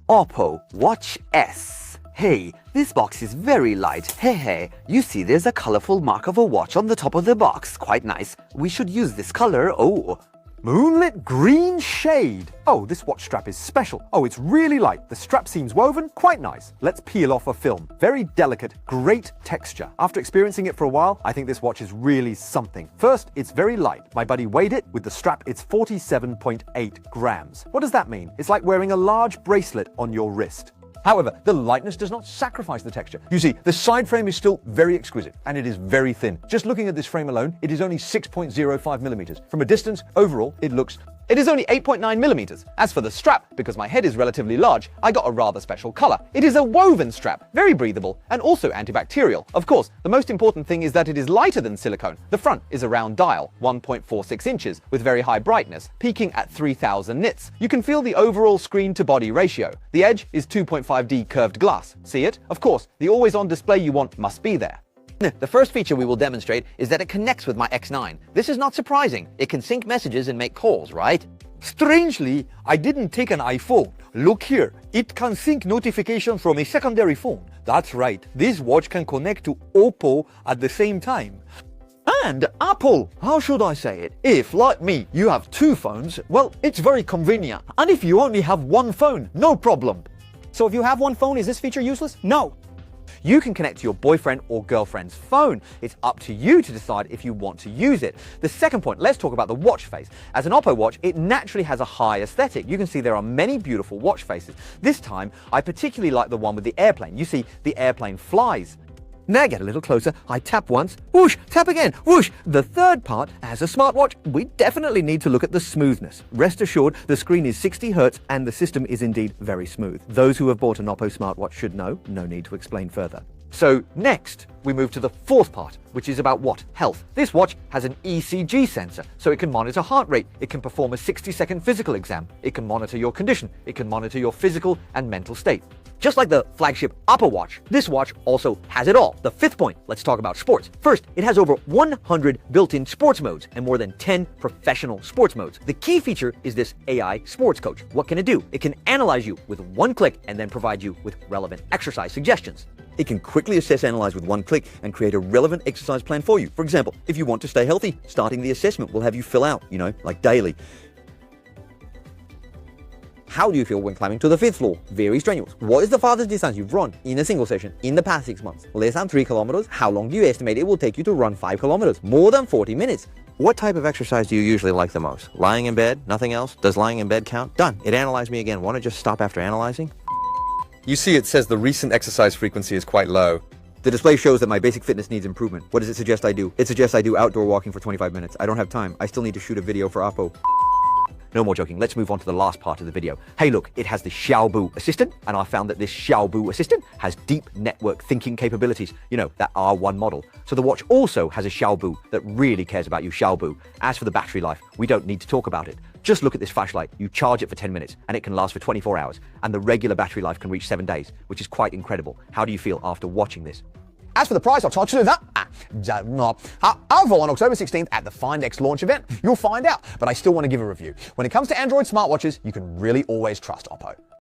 OPPO Watch S. Hey, this box is very light. Hey, you see there's a colorful mark of a watch on the top of the box. Quite nice. We should use this color. Oh, moonlit green shade. Oh, this watch strap is special. Oh, it's really light. The strap seems woven, quite nice. Let's peel off a film. Very delicate, great texture. After experiencing it for a while, I think this watch is really something. First, it's very light. My buddy weighed it. With the strap, it's 47.8 grams. What does that mean? It's like wearing a large bracelet on your wrist. However, the lightness does not sacrifice the texture. You see, the side frame is still very exquisite, and it is very thin. Just looking at this frame alone, it is only 6.05 millimeters. From a distance, overall, It is only 8.9 millimeters. As for the strap, because my head is relatively large, I got a rather special color. It is a woven strap, very breathable, and also antibacterial. Of course, the most important thing is that it is lighter than silicone. The front is a round dial, 1.46 inches, with very high brightness, peaking at 3000 nits. You can feel the overall screen-to-body ratio. The edge is 2.5D curved glass. See it? Of course, the always-on display you want must be there. The first feature we will demonstrate is that it connects with my X9. This is not surprising. It can sync messages and make calls, right? Strangely, I didn't take an iPhone. Look here, it can sync notifications from a secondary phone. That's right, this watch can connect to OPPO at the same time. And Apple, how should I say it? If, like me, you have two phones, well, it's very convenient. And if you only have one phone, no problem. So if you have one phone, is this feature useless? No. you can connect to your boyfriend or girlfriend's phone. It's up to you to decide if you want to use it. The second point, let's talk about the watch face. As an OPPO watch, it naturally has a high aesthetic. You can see there are many beautiful watch faces. This time, I particularly like the one with the airplane. You see, the airplane flies. Now get a little closer. I tap once, whoosh, tap again, whoosh. The third part, as a smartwatch, we definitely need to look at the smoothness. Rest assured, the screen is 60 Hz and the system is indeed very smooth. Those who have bought an OPPO smartwatch should know, no need to explain further. So next, we move to the fourth part, which is about what? Health. This watch has an ECG sensor, so it can monitor heart rate, it can perform a 60-second physical exam, it can monitor your condition, it can monitor your physical and mental state. Just like the flagship OPPO watch, this watch also has it all. The fifth point, let's talk about sports. First, it has over 100 built-in sports modes and more than 10 professional sports modes. The key feature is this AI sports coach. What can it do? It can analyze you with one click and then provide you with relevant exercise suggestions. It can quickly assess analyze with one click and create a relevant exercise plan for you. For example, if you want to stay healthy, starting the assessment will have you fill out, like daily. How do you feel when climbing to the 5th floor? Very strenuous. What is the farthest distance you've run in a single session in the past 6 months? Less than 3 kilometers? How long do you estimate it will take you to run 5 kilometers? More than 40 minutes. What type of exercise do you usually like the most? Lying in bed? Nothing else? Does lying in bed count? Done. It analyzed me again. Want to just stop after analyzing? You see, it says the recent exercise frequency is quite low. The display shows that my basic fitness needs improvement. What does it suggest I do? It suggests I do outdoor walking for 25 minutes. I don't have time. I still need to shoot a video for OPPO. No more joking, let's move on to the last part of the video. Hey look, it has the Xiaobu assistant, and I found that this Xiaobu assistant has deep network thinking capabilities, that R1 model. So the watch also has a Xiaobu that really cares about you, Xiaobu. As for the battery life, we don't need to talk about it. Just look at this flashlight. You charge it for 10 minutes, and it can last for 24 hours. And the regular battery life can reach 7 days, which is quite incredible. How do you feel after watching this? As for the price, I'll touch on that. However, on October 16th at the Find X launch event, you'll find out. But I still want to give a review. When it comes to Android smartwatches, you can really always trust OPPO.